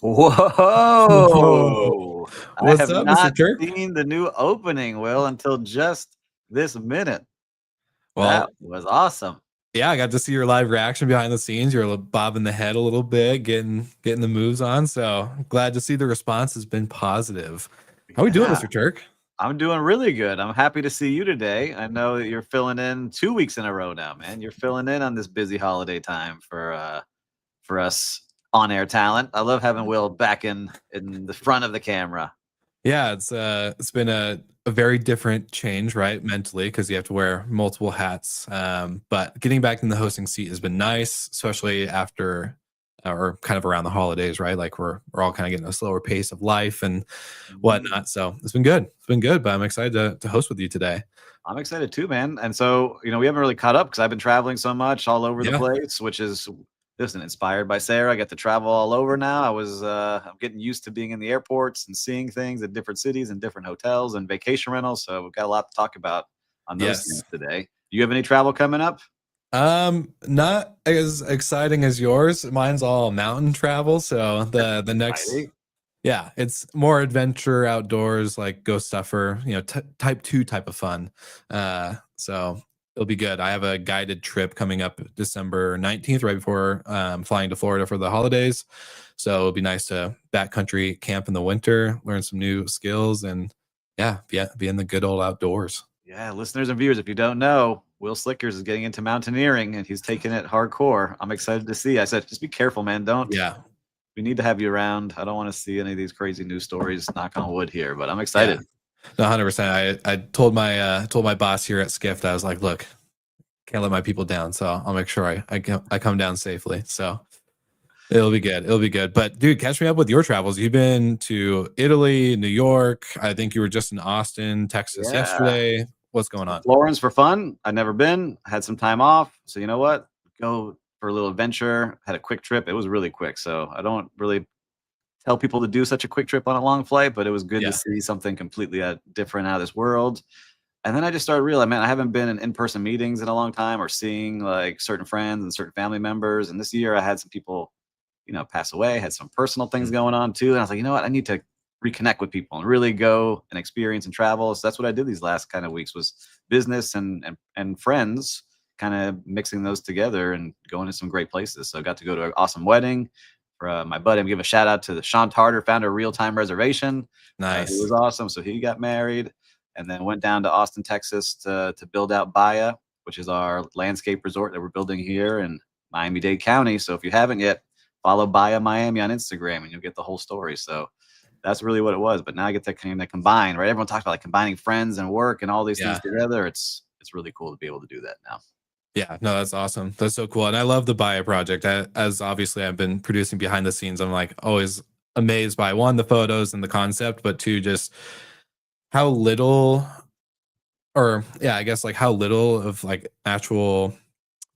Whoa! Whoa. I What's have up, Mr. not Turk? seen the new opening, Will, until just this minute. That Well, was awesome. yeah, I got to see your live reaction behind the scenes. You're bobbing the head a little bit, getting the moves on. So glad to see the response has been positive. How we doing, Yeah, Mr. Turk? I'm doing really good. I'm happy to see you today. I know that you're filling in 2 weeks in a row now, man. You're filling in on this busy holiday time for us on-air talent. I love having Will back in the front of the camera. Yeah, it's been a very different change, right? Mentally, because you have to wear multiple hats. But getting back in the hosting seat has been nice, especially after or kind of around the holidays, right? Like we're all kind of getting a slower pace of life and Mhm. whatnot. So it's been good. It's been good, but I'm excited to host with you today. I'm excited too, man. And so, we haven't really caught up because I've been traveling so much all over the Yeah. place, which is listen, inspired by Sarah. I get to travel all over now. I'm getting used to being in the airports and seeing things in different cities and different hotels and vacation rentals. So we've got a lot to talk about on those things Yes. today. Do you have any travel coming up? Not as exciting as yours. Mine's all mountain travel. So the next, Exciting. yeah, it's more adventure outdoors, like ghost stuffer, type 2 type of fun. So it'll be good. I have a guided trip coming up December 19th, right before flying to Florida for the holidays. So it'll be nice to backcountry camp in the winter, learn some new skills, and yeah, be in the good old outdoors. Yeah, listeners and viewers, if you don't know, Will Slickers is getting into mountaineering and he's taking it hardcore. I'm excited to see. I said, just be careful, man. Don't Yeah, We need to have you around. I don't want to see any of these crazy news stories. Knock on wood here, but I'm yeah. excited. No, 100%. I told my boss here at Skift, I was like, look, can't let my people down, so I'll make sure I come down safely. So it'll be good. It'll be good. But dude, catch me up with your travels. You've been to Italy, New York. I think you were just in Austin, Texas Yeah. yesterday. What's going So on? Florence for fun. I'd never been. Had some time off. So you know what? Go for a little adventure. Had a quick trip. It was really quick. So I don't really tell people to do such a quick trip on a long flight, but it was good to Yeah. see something completely different out of this world. And then I just started realizing, man, I haven't been in in-person meetings in a long time or seeing like certain friends and certain family members. And this year I had some people pass away, had some personal things Mm. going on too. And I was like, you know what? I need to reconnect with people and really go and experience and travel. So that's what I did these last kind of weeks was business and friends, kind of mixing those together and going to some great places. So I got to go to an awesome wedding for my buddy. I'm giving a shout out to the Sean Tarter, founder of Real Time Reservation. He Nice. was awesome. So he got married and then went down to Austin, Texas to build out Bahia, which is our landscape resort that we're building here in Miami-Dade County. So if you haven't yet, follow Bahia Miami on Instagram and you'll get the whole story. So that's really what it was. But now I get to kind of combine, right? Everyone talks about like combining friends and work and all these things Yeah. together. It's really cool to be able to do that now. Yeah, no, that's awesome. That's so cool. And I love the Bio project. As obviously I've been producing behind the scenes, I'm like always amazed by one, the photos and the concept, but two, just how little or yeah, I guess like how little of like actual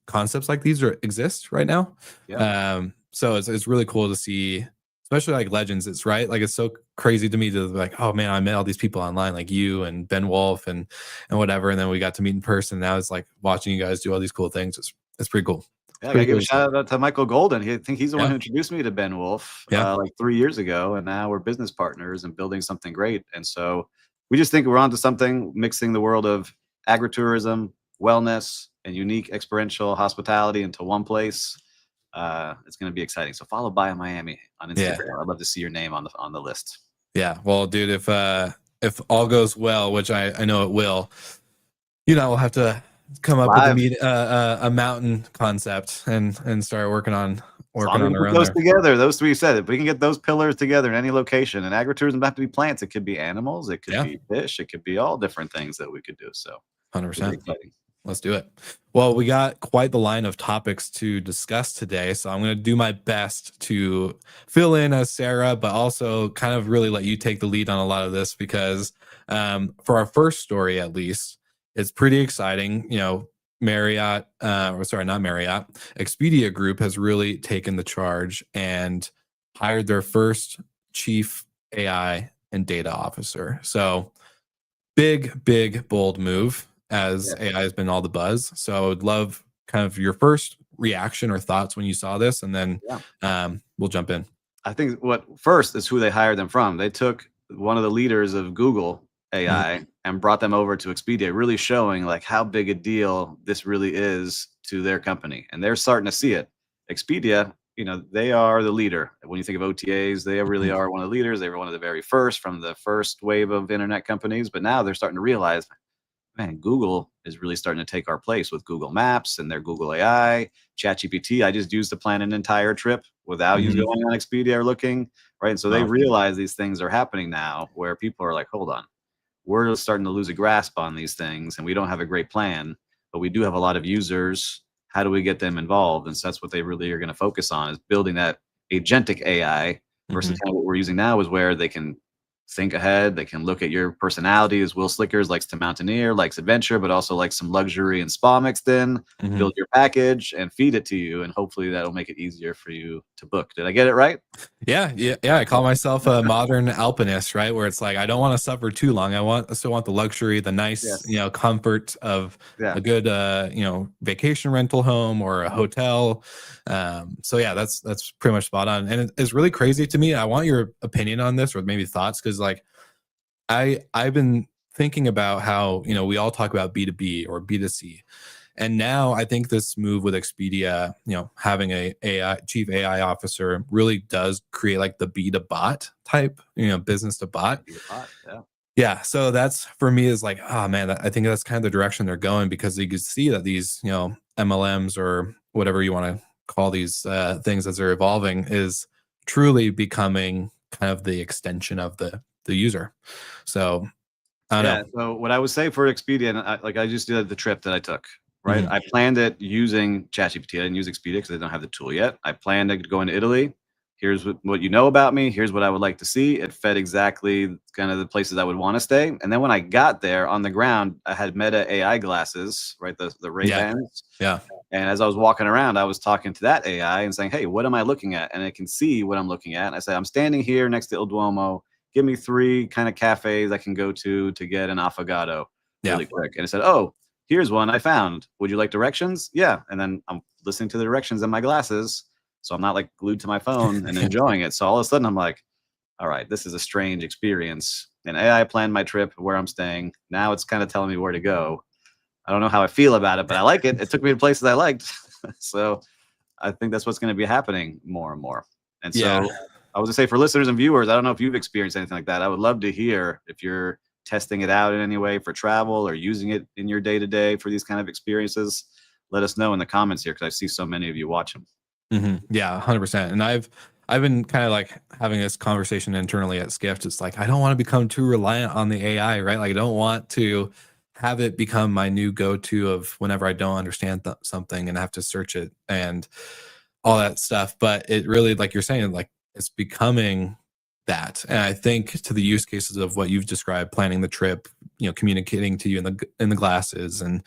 concepts like these exist right now. Yeah. So it's really cool to see, especially like legends. It's right, like it's so crazy to me to like, oh man, I met all these people online, like you and Ben Wolf and whatever, and then we got to meet in person. Now it's like watching you guys do all these cool things. It's pretty cool. It's Yeah, I gotta pretty give cool a to see. shout out to Michael Golden. I think he's the one Yeah, who introduced me to Ben Wolf yeah, like 3 years ago, and now we're business partners and building something great. And so we just think we're onto something, mixing the world of agritourism, wellness, and unique experiential hospitality into one place. It's going to be exciting. So follow Bio Miami on yeah, Instagram. I'd love to see your name on the list. yeah. Well, dude, if all goes well, which I know it will, we'll have to come up with Live. a mountain concept and start As long working as we on can put around those there. together, those three you said, if we can get those pillars together in any location, and agritourism doesn't have to be plants, it could be animals, it could Yeah, be fish, it could be all different things that we could do. So it'll be 100%. exciting. Let's do it. Well, we got quite the line of topics to discuss today, so I'm going to do my best to fill in as Sarah, but also kind of really let you take the lead on a lot of this because for our first story, at least, it's pretty exciting. Marriott, or sorry, not Marriott, Expedia Group has really taken the charge and hired their first chief AI and data officer. So big, bold move as Yeah. AI has been all the buzz. So I would love kind of your first reaction or thoughts when you saw this, and then Yeah. we'll jump in. I think what first is who they hired them from. They took one of the leaders of Google AI and brought them over to Expedia, really showing like how big a deal this really is to their company. And they're starting to see it. Expedia, they are the leader. When you think of OTAs, they really Mhm. are one of the leaders. They were one of the very first from the first wave of internet companies. But now they're starting to realize, man, Google is really starting to take our place with Google Maps and their Google AI, ChatGPT. I just used to plan an entire trip without you Mhm. going on Expedia or looking, right? And so they Wow. realize these things are happening now where people are like, hold on, we're starting to lose a grasp on these things and we don't have a great plan, but we do have a lot of users. How do we get them involved? And so that's what they really are going to focus on, is building that agentic AI versus Mhm. kind of what we're using now, is where they can think ahead. They can look at your personality. As Will Slickers likes to mountaineer, likes adventure, but also likes some luxury and spa mixed in, Mhm. build your package and feed it to you. And hopefully that'll make it easier for you to book. Did I get it right? Yeah. I call myself a modern alpinist, right? Where it's like I don't want to suffer too long. I still want the luxury, the nice, Yes. comfort of Yeah. a good, vacation rental home or a hotel. So yeah, that's pretty much spot on, and it's really crazy to me. I want your opinion on this, or maybe thoughts, because like I've been thinking about how we all talk about B2B or B2C, and now I think this move with Expedia, having a AI chief AI officer really does create like the B to bot type, business to bot. Be a bot. Yeah. Yeah. So that's for me is like, oh man, I think that's kind of the direction they're going, because you can see that these, MLMs or whatever you want to call these things as they're evolving is truly becoming kind of the extension of the user. So I don't Yeah. know. So what I would say for Expedia, and I just did the trip that I took, right? Mhm. I planned it using ChatGPT. I didn't use Expedia because I don't have the tool yet. I planned to go into Italy. Here's what you know about me. Here's what I would like to see. It fed exactly kind of the places I would want to stay. And then when I got there on the ground, I had Meta AI glasses, right? The Ray Yeah. Bans. Yeah. And as I was walking around, I was talking to that AI and saying, "Hey, what am I looking at?" And it can see what I'm looking at. And I said, "I'm standing here next to Il Duomo. Give me 3 kind of cafes I can go to get an affogato Yeah. really quick." And it said, "Oh, here's one I found. Would you like directions?" Yeah. And then I'm listening to the directions in my glasses, so I'm not like glued to my phone and enjoying it. So all of a sudden, I'm like, "All right, this is a strange experience." And AI planned my trip, where I'm staying. Now it's kind of telling me where to go. I don't know how I feel about it, but I like it. It took me to places I liked. So I think that's what's going to be happening more and more. And Yeah. so I was to say, for listeners and viewers, I don't know if you've experienced anything like that. I would love to hear if you're testing it out in any way for travel or using it in your day to day for these kind of experiences. Let us know in the comments here, because I see so many of you watching. Yeah, 100%. And I've been kind of like having this conversation internally at Skift. It's like I don't want to become too reliant on the AI, right? Like I don't want to have it become my new go-to of whenever I don't understand something and have to search it and all that stuff. But it really, like you're saying, like it's becoming that. And I think to the use cases of what you've described, planning the trip, communicating to you in the glasses and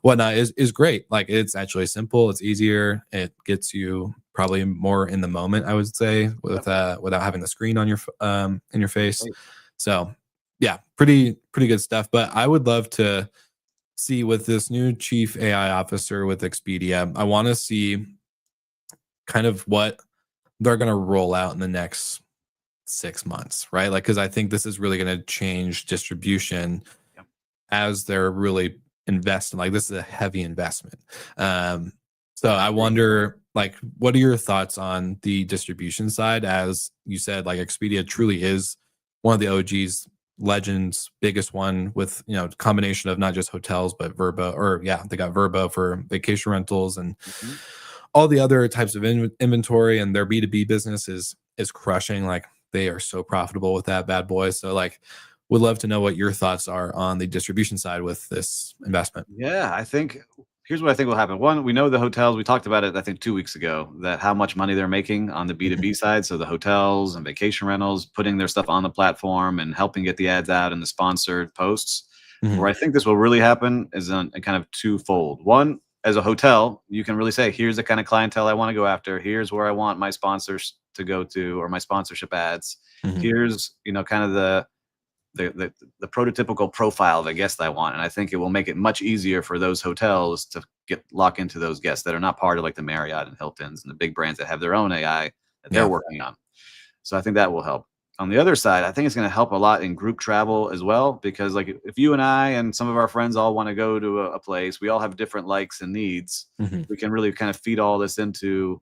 whatnot is great. Like it's actually simple, it's easier, it gets you probably more in the moment, I would say, Yep. without having the screen on your in your face. Great. So yeah, pretty good stuff. But I would love to see with this new chief AI officer with Expedia, I want to see kind of what they're going to roll out in the next 6 months, right? Like, because I think this is really going to change distribution Yep. as they're really investing. Like, this is a heavy investment. Um, so I I agree. wonder, like, what are your thoughts on the distribution side? As you said, like, Expedia truly is one of the OGs, legends, biggest one with combination of not just hotels but Verbo, or yeah, they got Verbo for vacation rentals and Mhm. all the other types of inventory, and their B2B business is crushing. Like they are so profitable with that bad boy. So like would love to know what your thoughts are on the distribution side with this investment. Yeah, I think here's what I think will happen. One, we know the hotels, we talked about it, I think 2 weeks ago, that how much money they're making on the Mhm. B2B side. So the hotels and vacation rentals, putting their stuff on the platform and helping get the ads out and the sponsored posts. Mhm. Where I think this will really happen is on a kind of twofold. One, as a hotel, you can really say, here's the kind of clientele I want to go after. Here's where I want my sponsors to go to, or my sponsorship ads. Mhm. Here's, kind of the prototypical profile of a guest I want. And I think it will make it much easier for those hotels to lock into those guests that are not part of like the Marriott and Hiltons and the big brands that have their own AI that they're Yeah. working on. So I think that will help. On the other side, I think it's going to help a lot in group travel as well, because like if you and I and some of our friends all want to go to a place, we all have different likes and needs. Hmm. We can really kind of feed all this into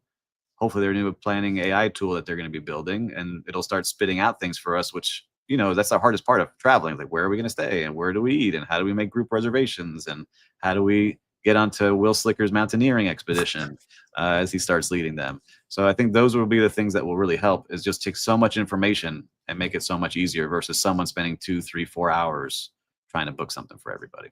hopefully their new planning AI tool that they're going to be building, and it'll start spitting out things for us, which, that's the hardest part of traveling. Like, where are we going to stay and where do we eat and how do we make group reservations and how do we get onto Will Slicker's mountaineering expedition as he starts leading them. So I think those will be the things that will really help, is just take so much information and make it so much easier versus someone spending 2, 3, 4 hours trying to book something for everybody.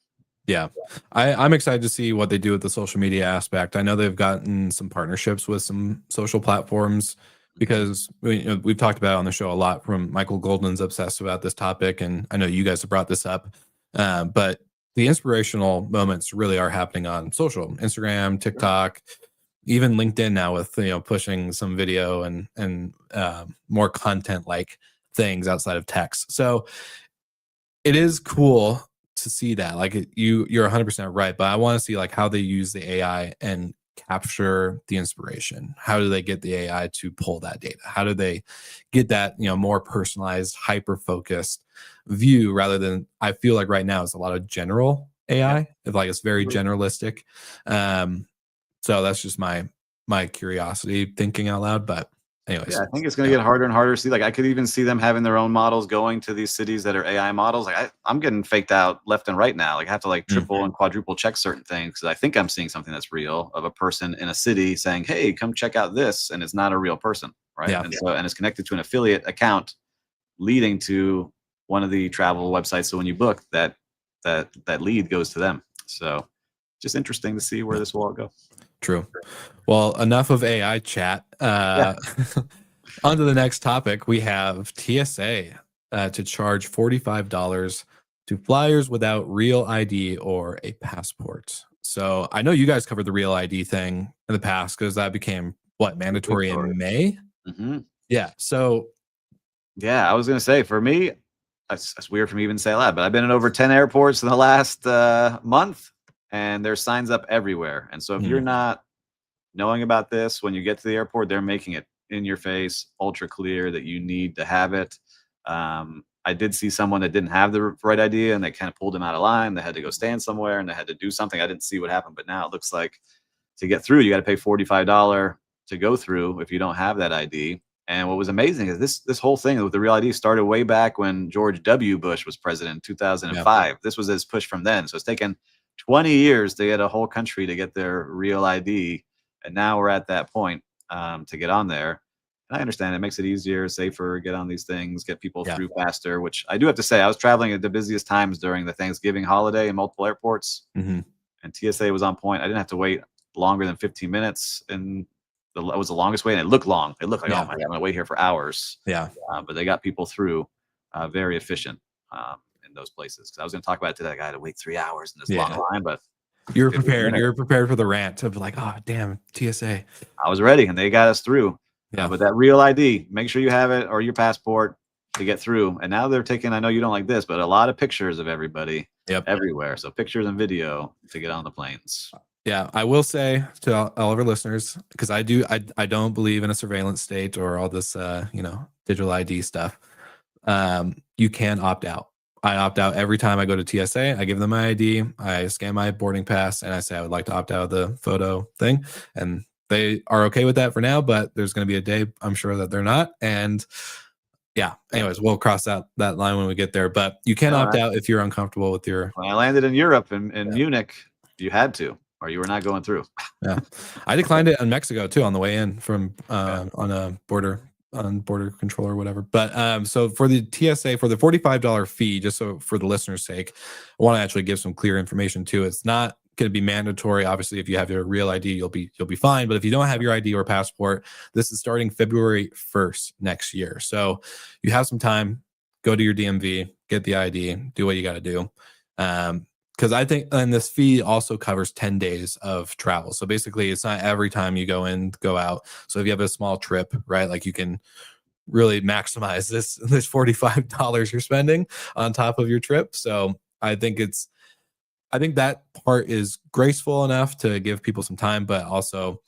Yeah, I'm excited to see what they do with the social media aspect. I know they've gotten some partnerships with some social platforms, because we've talked about it on the show a lot. From Michael Goldman's obsessed about this topic, and I know you guys have brought this up. But the inspirational moments really are happening on social, Instagram, TikTok, even LinkedIn now, with pushing some video and more content like things outside of text. So it is cool to see that. Like, you're 100% right, but I want to see like how they use the AI and capture the inspiration. How do they get the AI to pull that data? How do they get that more personalized, hyper focused view, rather than, I feel like right now it's a lot of general AI. Like, it's very generalistic. So that's just my curiosity thinking out loud. But anyways, yeah, I think it's going to get harder and harder to see. Like, I could even see them having their own models going to these cities that are AI models. Like, I'm getting faked out left and right now. Like, I have to like triple and quadruple check certain things because I think I'm seeing something that's real, of a person in a city saying, "Hey, come check out this," and it's not a real person, right? Yeah. And it's connected to an affiliate account, leading to one of the travel websites. So when you book, that lead goes to them. So just interesting to see where this will all go. True. Well, enough of AI chat. On to the next topic. We have TSA to charge $45 to flyers without real ID or a passport. So I know you guys covered the real ID thing in the past, because that became mandatory in May. Mm-hmm. Yeah. So yeah, I was going to say, for me, that's weird for me even to say a lot, but I've been in over 10 airports in the last month, and there's signs up everywhere. And so if you're not knowing about this, when you get to the airport, they're making it in your face, ultra clear that you need to have it. I did see someone that didn't have the right idea, and they kind of pulled him out of line. They had to go stand somewhere and they had to do something. I didn't see what happened, but now it looks like to get through, you got to pay $45 to go through if you don't have that ID. And what was amazing is this whole thing with the real ID started way back when George W. Bush was president in 2005. Yeah. This was his push from then. So it's taken 20 years to get a whole country to get their real ID. And now we're at that point to get on there. And I understand it makes it easier, safer, get on these things, get people through faster, which I do have to say, I was traveling at the busiest times during the Thanksgiving holiday in multiple airports. And TSA was on point. I didn't have to wait longer than 15 minutes. And it was the longest wait, and it looked long. It looked like, oh my God, I'm gonna wait here for hours. Yeah. But they got people through very efficient in those places. Because I was gonna talk about it today. I had to wait 3 hours in this long line, but you're prepared. You're prepared for the rant of like, oh damn, TSA. I was ready, and they got us through. Yeah. But that real ID, make sure you have it, or your passport, to get through. And now they're taking, I know you don't like this, but a lot of pictures of everybody everywhere. So pictures and video to get on the planes. Yeah, I will say to all of our listeners, because I don't believe in a surveillance state or all this, digital ID stuff. You can opt out. I opt out every time I go to TSA. I give them my ID, I scan my boarding pass, and I say I would like to opt out of the photo thing. And they are okay with that for now, but there's going to be a day, I'm sure, that they're not. And yeah, anyways, we'll cross that line when we get there. But you can opt out if you're uncomfortable with your... When I landed in Europe, in Munich, you had to, or you were not going through. Yeah, I declined it in Mexico too on the way in from on a border control or whatever. But so for the TSA, for the $45 fee, just so for the listeners' sake, I want to actually give some clear information too. It's not going to be mandatory. Obviously, if you have your real ID, you'll be fine. But if you don't have your ID or passport, this is starting February 1st next year. So you have some time. Go to your DMV, get the ID, do what you got to do. Because I think, and this fee also covers 10 days of travel. So basically, it's not every time you go in, go out. So if you have a small trip, right, like you can really maximize this $45 you're spending on top of your trip. So I think that part is graceful enough to give people some time, but also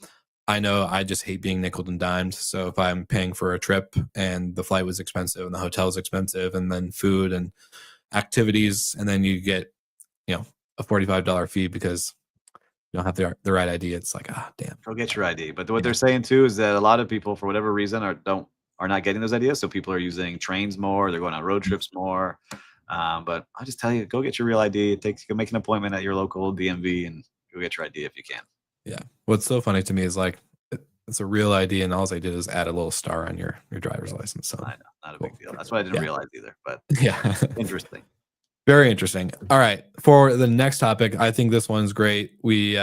I know I just hate being nickeled and dimed. So if I'm paying for a trip and the flight was expensive and the hotel is expensive and then food and activities, and then you get, a $45 fee because you don't have the right ID, it's like, damn. Go get your ID. But what Yeah. they're saying too is that a lot of people, for whatever reason, are not getting those ideas. So people are using trains more. They're going on road trips more. But I'll just tell you, go get your real ID. Go make an appointment at your local DMV and go get your ID if you can. Yeah. What's so funny to me is like, it's a real ID, and all I did is add a little star on your driver's license. So I know, not a cool. big deal. That's what I didn't realize either. But Yeah. interesting. Very interesting. All right. For the next topic, I think this one's great. We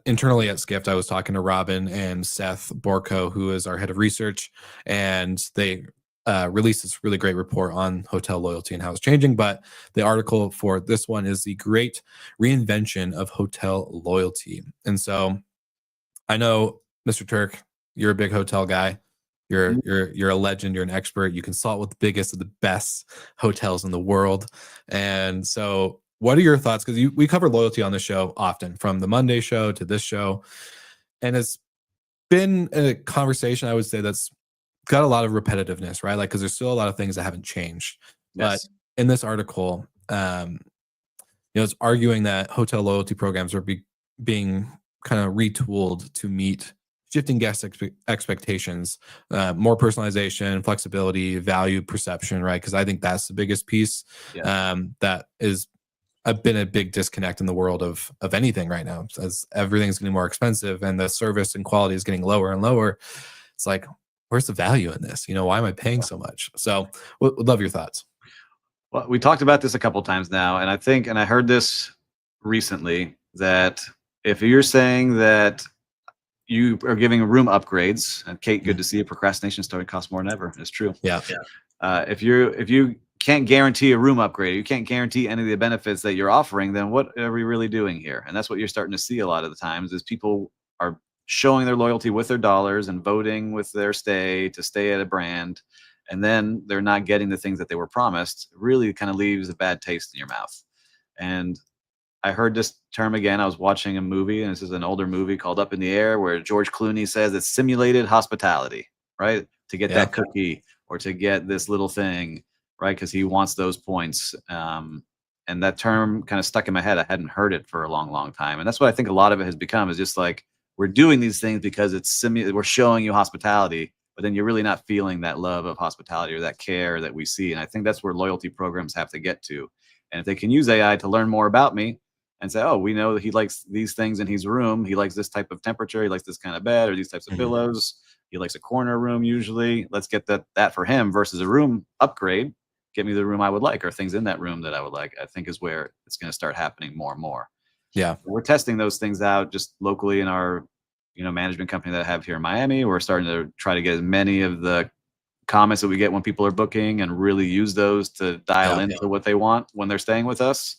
internally at Skift, I was talking to Robin and Seth Borko, who is our head of research, and they released this really great report on hotel loyalty and how it's changing. But the article for this one is the great reinvention of hotel loyalty. And so I know, Mr. Turk, you're a big hotel guy. You're a legend. You're an expert. You consult with the biggest of the best hotels in the world. And so, what are your thoughts? Because we cover loyalty on the show often, from the Monday show to this show, and it's been a conversation, I would say, that's got a lot of repetitiveness, right? Like, because there's still a lot of things that haven't changed. But Yes. in this article, it's arguing that hotel loyalty programs are being kind of retooled to meet shifting guest expectations, more personalization, flexibility, value perception, right? Because I think that's the biggest piece. That is been a big disconnect in the world of anything right now, as everything's getting more expensive and the service and quality is getting lower and lower. It's like, where's the value in this? Why am I paying so much? So would love your thoughts. Well, we talked about this a couple times now, and I heard this recently, that if you're saying that you are giving room upgrades, and Kate, good to see you. Procrastination starting costs more than ever. It's true. Yeah. If you can't guarantee a room upgrade, you can't guarantee any of the benefits that you're offering, then what are we really doing here? And that's what you're starting to see a lot of the times, is people are showing their loyalty with their dollars and voting with their stay to stay at a brand, and then they're not getting the things that they were promised. It really kind of leaves a bad taste in your mouth. And I heard this term again. I was watching a movie, and this is an older movie called Up in the Air, where George Clooney says it's simulated hospitality, right? To get that cookie or to get this little thing, right? Because he wants those points. And that term kind of stuck in my head. I hadn't heard it for a long, long time. And that's what I think a lot of it has become, is just like, we're doing these things because we're showing you hospitality, but then you're really not feeling that love of hospitality or that care that we see. And I think that's where loyalty programs have to get to. And if they can use AI to learn more about me, and say, oh, we know that he likes these things in his room. He likes this type of temperature. He likes this kind of bed or these types of pillows. He likes a corner room usually. Let's get that for him versus a room upgrade. Get me the room I would like, or things in that room that I would like, I think is where it's going to start happening more and more. Yeah. We're testing those things out just locally in our, management company that I have here in Miami. We're starting to try to get as many of the comments that we get when people are booking and really use those to dial into what they want when they're staying with us.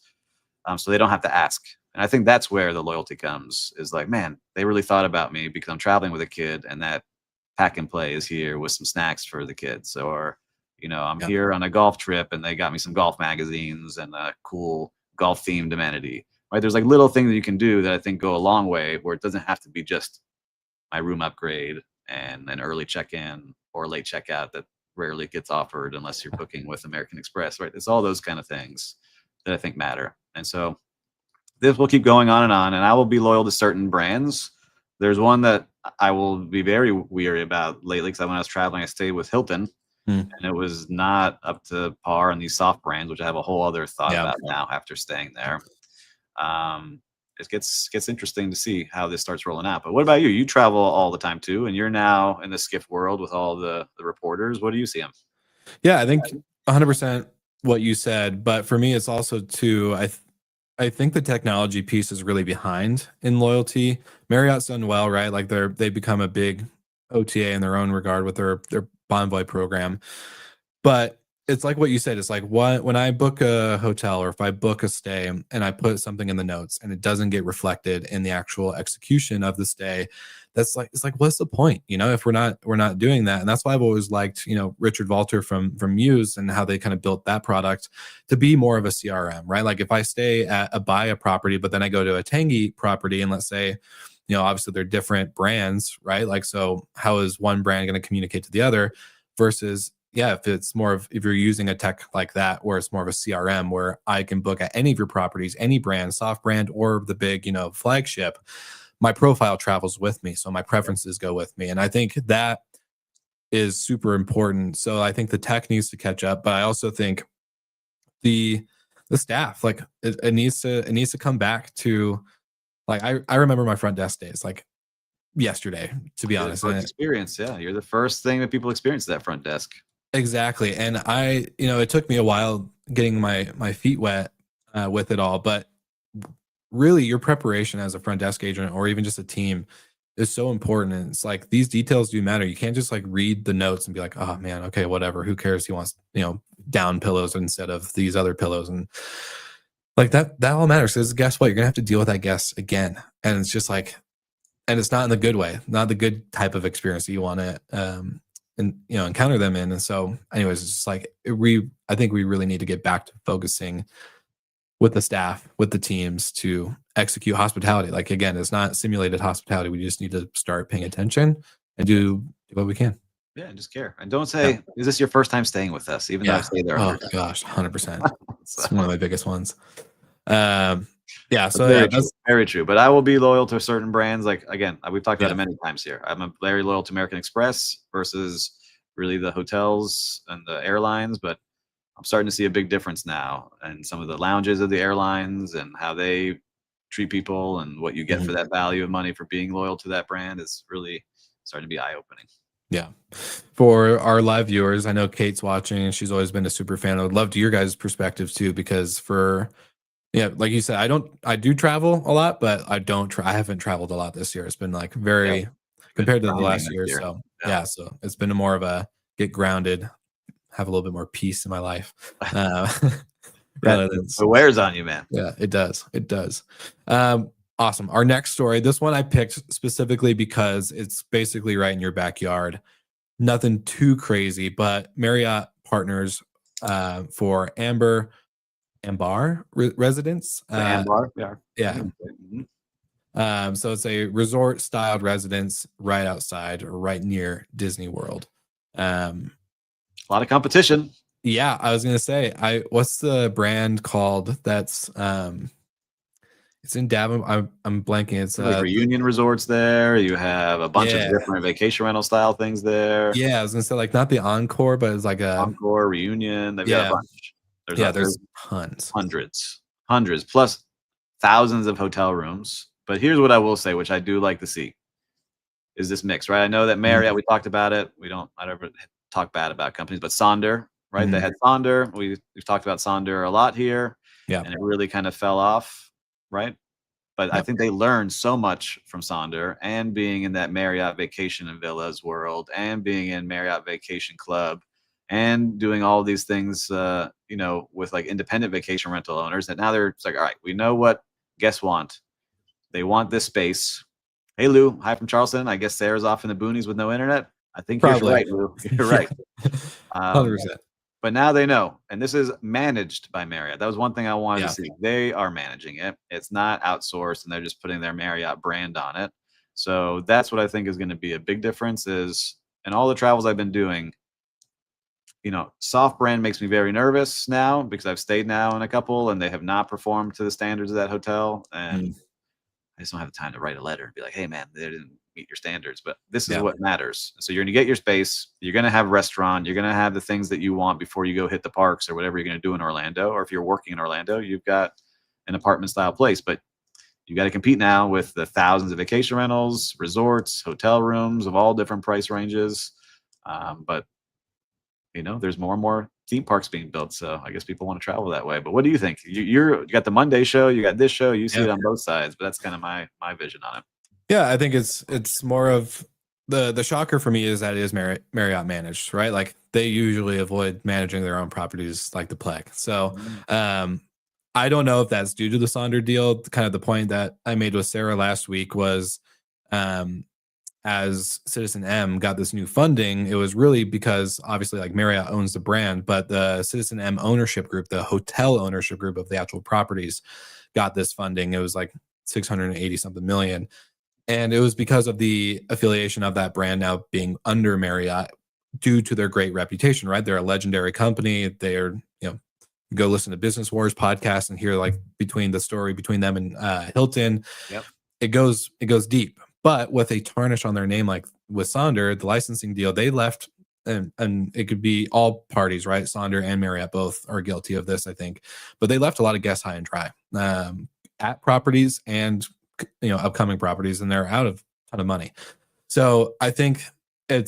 So they don't have to ask. And I think that's where the loyalty comes, is like, man, they really thought about me because I'm traveling with a kid, and that pack and play is here with some snacks for the kids. Or, I'm here on a golf trip and they got me some golf magazines and a cool golf themed amenity, right? There's like little things that you can do that I think go a long way, where it doesn't have to be just my room upgrade and an early check-in or late checkout that rarely gets offered unless you're booking with American Express, right? It's all those kind of things that I think matter. And so this will keep going on, and I will be loyal to certain brands. There's one that I will be very weary about lately, because when I was traveling, I stayed with Hilton, and it was not up to par on these soft brands, which I have a whole other thought about now after staying there. It gets interesting to see how this starts rolling out. But what about you? You travel all the time too, and you're now in the skiff world with all the reporters. What do you see them? Yeah, I think 100% what you said. But for me, it's also too, I think the technology piece is really behind in loyalty. Marriott's done well, right? Like they've become a big OTA in their own regard with their Bonvoy program. But it's like what you said. It's like, when I book a hotel, or if I book a stay and I put something in the notes and it doesn't get reflected in the actual execution of the stay, it's like, what's the point? If we're not doing that. And that's why I've always liked, Richard Walter from Muse, and how they kind of built that product to be more of a CRM, right? Like if I stay at a Baia property, but then I go to a Tangi property, and let's say obviously they're different brands, right? Like, so how is one brand going to communicate to the other versus, yeah, if you're using a tech like that, where it's more of a CRM, where I can book at any of your properties, any brand, soft brand, or the big, flagship, my profile travels with me. So my preferences go with me. And I think that is super important. So I think the tech needs to catch up, but I also think the staff, like it needs to come back to, like, I remember my front desk days like yesterday, to be You're the honest. first And experience. Yeah, you're the first thing that people experience at that front desk. exactly. And it took me a while getting my feet wet with it all, but really your preparation as a front desk agent or even just a team is so important. And it's like, these details do matter. You can't just like read the notes and be like, oh man, okay, whatever, who cares, he wants down pillows instead of these other pillows. And like that all matters, because guess what, you're gonna have to deal with that guest again. And it's just like, and it's not in the good way, not the good type of experience that you want to and encounter them in. And so anyways, it's just like, I think we really need to get back to focusing with the staff, with the teams, to execute hospitality. Like, again, it's not simulated hospitality. We just need to start paying attention and do what we can. Yeah, and just care. And don't say, "Is this your first time staying with us?" Even though I've stayed there Oh 100 times. gosh, 100%. So, It's one of my biggest ones. Yeah. So very yeah, true. that's Very true. But I will be loyal to certain brands. Like, again, we've talked about yeah. it many times here. I'm very loyal to American Express versus really the hotels and the airlines. But I'm starting to see a big difference now in some of the lounges of the airlines and how they treat people, and what you get for Mhm. that value of money for being loyal to that brand is really starting to be eye-opening. Yeah. For our live viewers, I know Kate's watching and she's always been a super fan. I would love to your guys' perspective too, because yeah, like you said, I do travel a lot, but I haven't traveled a lot this year. It's been like Yeah, very been compared to the grinding last this year. year. So Yeah. yeah, so it's been more of a get grounded, have a little bit more peace in my life. Uh, Yeah, rather it than wears on you, man. yeah, it does. It does. Awesome. Our next story, this one I picked specifically because it's basically right in your backyard. Nothing too crazy, but Marriott partners for Ambar residence. The Ambar, yeah. Yeah. Mhm. So it's a resort styled residence right outside or right near Disney World. Um, A lot of competition. yeah, I was gonna say, what's the brand called that's it's in Davenport. I'm blanking. It's Like Reunion resorts there. You have a bunch of yeah. different vacation rental style things there. Yeah, I was gonna say, like, not the Encore, but it's like a Encore, Reunion, they've got a yeah, bunch. yeah, There's there's tons. hundreds, plus thousands of hotel rooms. But here's what I will say, which I do like to see, is this mix, right? I know that Mhm, Marriott, we talked about it. I don't ever talk bad about companies, but Sonder, right? They mhm, had Sonder. We've talked about Sonder a lot here, yeah, and it really kind of fell off, right? But I yep, think they learned so much from Sonder, and being in that Marriott Vacation and Villas world, and being in Marriott Vacation Club, and doing all these things, with like independent vacation rental owners. That now they're, it's like, all right, we know what guests want. They want this space. Hey, Lou. Hi from Charleston. I guess Sarah's off in the boonies with no internet. I think you're probably. right, Lou. You're Yeah, right. Um, 100%. but now they know, and this is managed by Marriott. That was one thing I wanted to Yeah, see. They are managing it. It's not outsourced, and they're just putting their Marriott brand on it. So that's what I think is going to be a big difference. Is in all the travels I've been doing, soft brand makes me very nervous now, because I've stayed now in a couple and they have not performed to the standards of that hotel, and mm, I just don't have the time to write a letter and be like, "Hey, man, they didn't meet your standards." But this is yeah, what matters. So you're going to get your space. You're going to have a restaurant. You're going to have the things that you want before you go hit the parks or whatever you're going to do in Orlando. Or if you're working in Orlando, you've got an apartment style place. But you got to compete now with the thousands of vacation rentals, resorts, hotel rooms of all different price ranges. But there's more and more theme parks being built. So I guess people want to travel that way. But what do you think? You got the Monday show, you got this show, you see yeah, it on both sides. But that's kind of my vision on it. yeah. I think it's more of the shocker for me is that it is Marriott managed, right? Like, they usually avoid managing their own properties like the plague. So, Mm. I don't know if that's due to the Sonder deal. Kind of the point that I made with Sarah last week was, um, as Citizen M got this new funding, it was really because obviously like Marriott owns the brand, but the Citizen M ownership group, the hotel ownership group of the actual properties, got this funding. It was like 680 something million. And it was because of the affiliation of that brand now being under Marriott due to their great reputation, right? They're a legendary company. They're, go listen to Business Wars podcast and hear like between the story between them and Hilton. Yep. It goes deep. But with a tarnish on their name, like with Sonder, the licensing deal, they left, and it could be all parties, right? Sonder and Marriott both are guilty of this, I think. But they left a lot of guests high and dry at properties and upcoming properties, and they're out of a ton of money. So I think I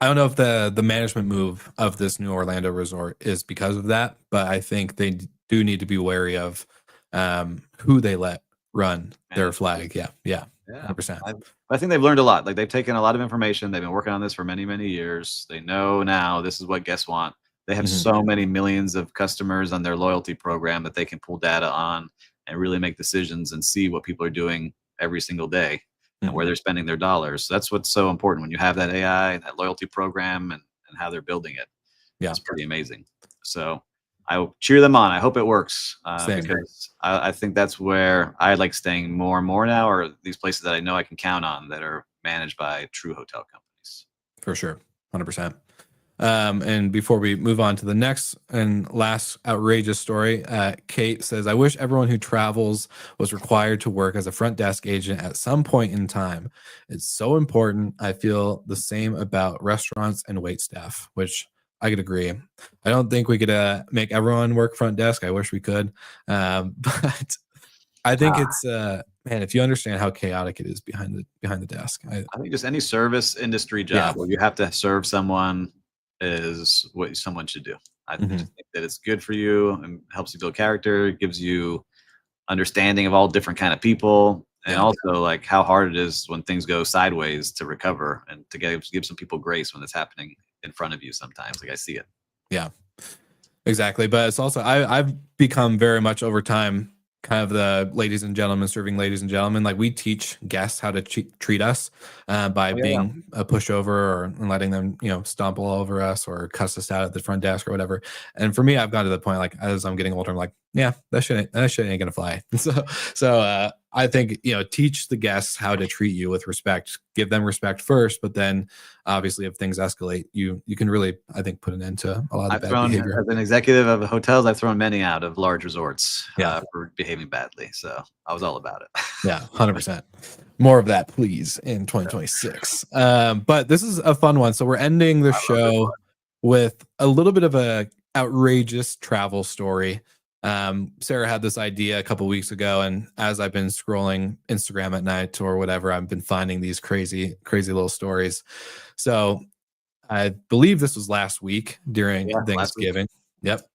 don't know if the management move of this new Orlando resort is because of that, but I think they do need to be wary of who they let run their flag. Yeah, 100%. I think they've learned a lot. Like they've taken a lot of information. They've been working on this for many, many years. They know now this is what guests want. They have so many millions of customers on their loyalty program that they can pull data on and really make decisions and see what people are doing every single day and where they're spending their dollars. So that's what's so important when you have that AI and that loyalty program and how they're building it. Yeah, it's pretty amazing. So I cheer them on. I hope it works because I think that's where I like staying more and more now, are these places that I know I can count on that are managed by true hotel companies. For sure, 100%. And before we move on to the next and last outrageous story, Kate says, I wish everyone who travels was required to work as a front desk agent at some point in time. It's so important. I feel the same about restaurants and wait staff, which I could agree. I don't think we could make everyone work front desk. I wish we could. But I think it's man, if you understand how chaotic it is behind the desk. I think just any service industry job where you have to serve someone is what someone should do. I just think that it's good for you and helps you build character, gives you understanding of all different kind of people, and also like how hard it is when things go sideways to recover and to give some people grace when it's happening in front of you sometimes. Like I see it. Yeah, exactly. But it's also I've become very much over time kind of the ladies and gentlemen serving ladies and gentlemen. Like we teach guests how to treat us by being a pushover or letting them, stomp all over us or cuss us out at the front desk or whatever. And for me, I've gone to the point, like, as I'm getting older, I'm like, yeah, that shit ain't gonna fly. So I think, teach the guests how to treat you with respect, give them respect first, but then obviously if things escalate, you can really, I think, put an end to a lot of bad behavior. As an executive of hotels, I've thrown many out of large resorts for behaving badly. So I was all about it. Yeah, 100%. More of that, please, in 2026. But this is a fun one. So we're ending the show with a little bit of a outrageous travel story. Sarah had this idea a couple weeks ago, and as I've been scrolling Instagram at night or whatever, I've been finding these crazy little stories. So I believe this was last week during Thanksgiving. Yep.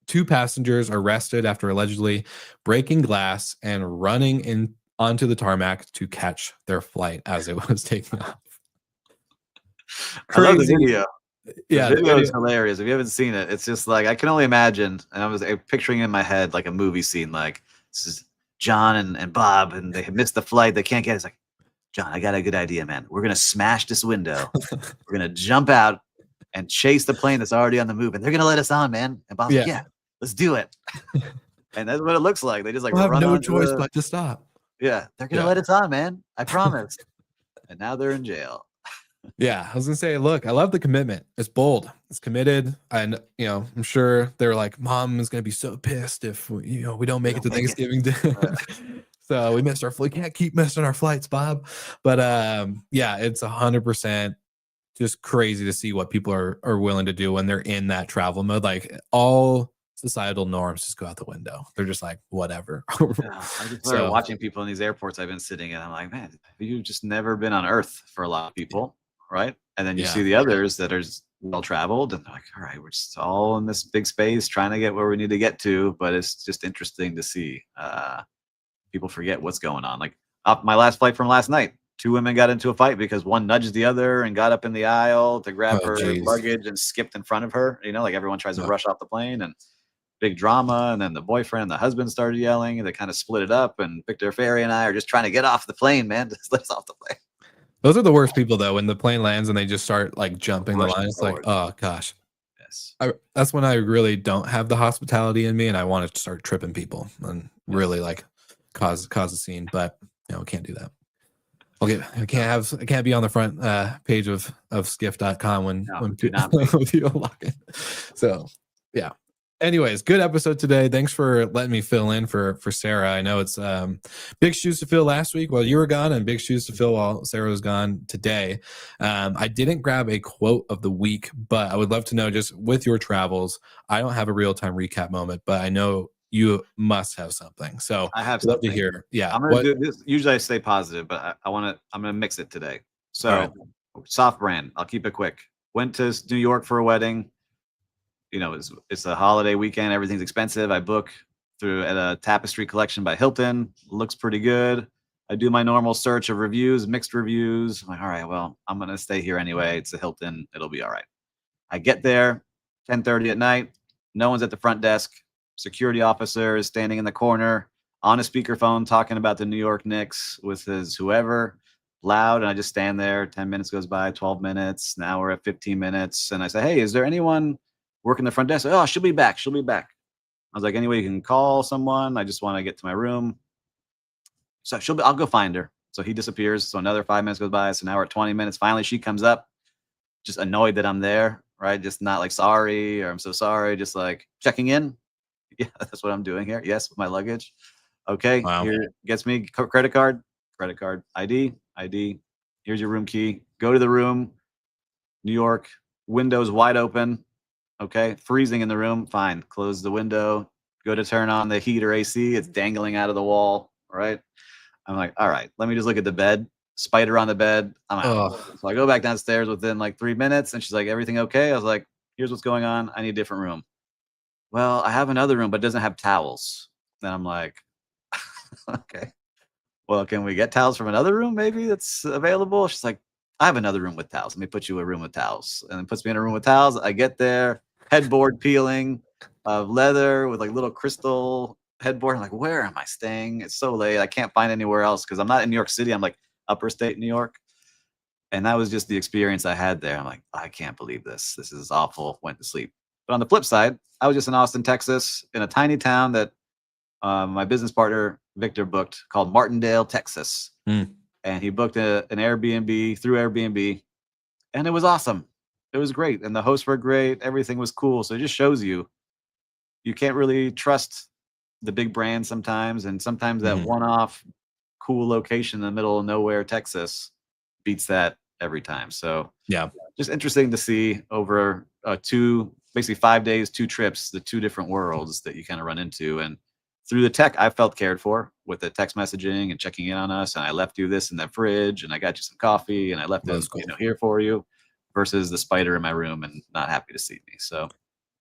2 passengers arrested after allegedly breaking glass and running onto the tarmac to catch their flight as it was taking off. I love the video. Yeah, the video is hilarious. If you haven't seen it, it's just like I can only imagine, and I was picturing in my head like a movie scene, like this is John and Bob, and they missed the flight, they can't get it. It's like, John, I got a good idea, man. We're gonna smash this window. We're gonna jump out and chase the plane that's already on the move, and they're gonna let us on, man. And Bob's like, yeah, let's do it. And that's what it looks like. They just like we'll have no choice but to stop. Yeah, they're gonna let us on, man. I promise. And now they're in jail. Yeah, I was gonna say, look, I love the commitment. It's bold, it's committed, and I'm sure they're like, Mom is gonna be so pissed if we don't make it to Thanksgiving dinner. So we missed our flight. We can't keep missing our flights, Bob. But yeah, it's 100% just crazy to see what people are willing to do when they're in that travel mode. Like all societal norms just go out the window. They're just like, whatever. I just started watching people in these airports I've been sitting in. I'm like, man, you've just never been on Earth for a lot of people. Right. And then you see the others that are well traveled and they're like, all right, we're just all in this big space trying to get where we need to get to. But it's just interesting to see people forget what's going on. Like my last flight from last night, 2 women got into a fight because one nudged the other and got up in the aisle to grab her luggage and skipped in front of her. Like everyone tries to rush off the plane and big drama. And then the boyfriend and the husband started yelling and they kind of split it up. And Victor Ferry and I are just trying to get off the plane, man. Just let us off the plane. Those are the worst people, though, when the plane lands and they just start like jumping the line. It's like, oh gosh. Yes. That's when I really don't have the hospitality in me, and I want to start tripping people and really like cause a scene. But No, we can't do that. Okay, I can't be on the front page of skiff.com when people log in. So yeah. Anyways, good episode today. Thanks for letting me fill in for Sarah. I know it's big shoes to fill last week while you were gone, and big shoes to fill while Sarah was gone today. I didn't grab a quote of the week, but I would love to know, just with your travels, I don't have a real-time recap moment, but I know you must have something. So I have love something to hear. Yeah. I'm gonna do this. Usually I stay positive, but I'm gonna mix it today. So soft brand. I'll keep it quick. Went to New York for a wedding. You know, it's a holiday weekend. Everything's expensive. I book through at a Tapestry Collection by Hilton. Looks pretty good. I do my normal search of reviews, mixed reviews. I'm like, all right, well, I'm gonna stay here anyway. It's a Hilton. It'll be all right. I get there, 10:30 at night. No one's at the front desk. Security officer is standing in the corner on a speakerphone talking about the New York Knicks with his whoever, loud. And I just stand there. 10 minutes goes by, 12 minutes. Now we're at 15 minutes. And I say, hey, is there anyone working the front desk? Oh, she'll be back. She'll be back. I was like, anyway, you can call someone. I just want to get to my room. So I'll go find her. So he disappears. So another 5 minutes goes by. So now we're at 20 minutes. Finally, she comes up, just annoyed that I'm there, right? Just not like sorry or I'm so sorry, just like checking in. Yeah, that's what I'm doing here. Yes, with my luggage. Okay, wow. Here gets me credit card, ID. Here's your room key. Go to the room. New York, windows wide open. Okay, freezing in the room. Fine. Close the window. Go to turn on the heat or AC. It's dangling out of the wall. Right. I'm like, all right, let me just look at the bed. Spider on the bed. I'm out. So I go back downstairs within like 3 minutes, and she's like, everything okay? I was like, here's what's going on. I need a different room. Well, I have another room, but it doesn't have towels. Then I'm like, okay. Well, can we get towels from another room maybe that's available? She's like, I have another room with towels. Let me put you in a room with towels. And then puts me in a room with towels. I get there, headboard peeling of leather with like little crystal headboard. I'm like, where am I staying? It's so late. I can't find anywhere else because I'm not in New York City. I'm like upper state New York. And that was just the experience I had there. I'm like, I can't believe this. This is awful. Went to sleep. But on the flip side, I was just in Austin, Texas, in a tiny town that my business partner, Victor, booked called Martindale, Texas. And he booked an Airbnb through Airbnb. And it was awesome. It was great. And the hosts were great. Everything was cool. So it just shows you can't really trust the big brands sometimes. And sometimes that one-off cool location in the middle of nowhere, Texas, beats that every time. So yeah, just interesting to see over basically 5 days, 2 trips, the 2 different worlds that you kind of run into. And through the tech, I felt cared for with the text messaging and checking in on us. And I left you this in the fridge, and I got you some coffee, and I left it here for you, versus the spider in my room and not happy to see me. So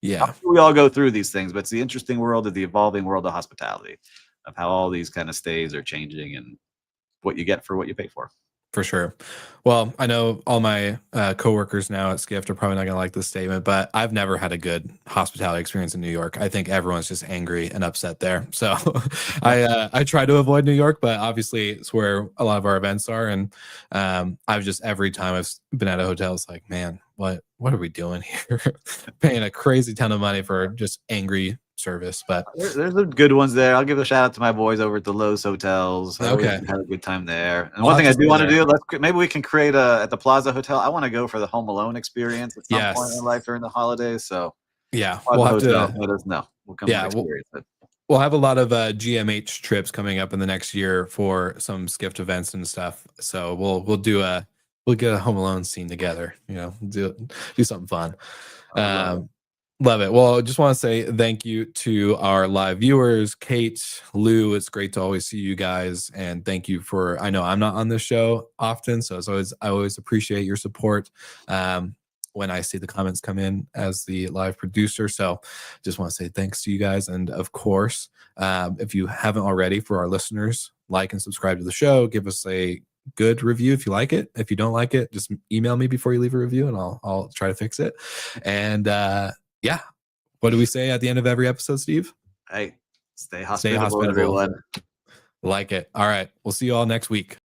yeah, we all go through these things, but it's the interesting world of the evolving world of hospitality, of how all these kind of stays are changing and what you get for what you pay for. For sure. Well, I know all my coworkers now at Skift are probably not going to like this statement, but I've never had a good hospitality experience in New York. I think everyone's just angry and upset there. So I try to avoid New York, but obviously it's where a lot of our events are. And I've just, every time I've been at a hotel, it's like, man, what are we doing here? Paying a crazy ton of money for just angry service. But there's some good ones there. I'll give a shout out to my boys over at the Lowe's Hotels. I always had a good time there. And one thing I do want to do, maybe we can create at the Plaza Hotel. I want to go for the Home Alone experience at some point in life during the holidays. So yeah, we'll have to let us know. We'll come experience it. We'll have a lot of GMH trips coming up in the next year for some Skift events and stuff. So we'll get a Home Alone scene together. You know, do something fun. Love it. Well, I just want to say thank you to our live viewers, Kate, Lou. It's great to always see you guys, and thank you for. I know I'm not on this show often, so I always appreciate your support. When I see the comments come in as the live producer. So just want to say thanks to you guys. And of course, if you haven't already, for our listeners, like and subscribe to the show. Give us a good review if you like it. If you don't like it, just email me before you leave a review and I'll try to fix it. And yeah, what do we say at the end of every episode, Steve? Hey, stay hospitable, everyone. Like it. All right. We'll see you all next week.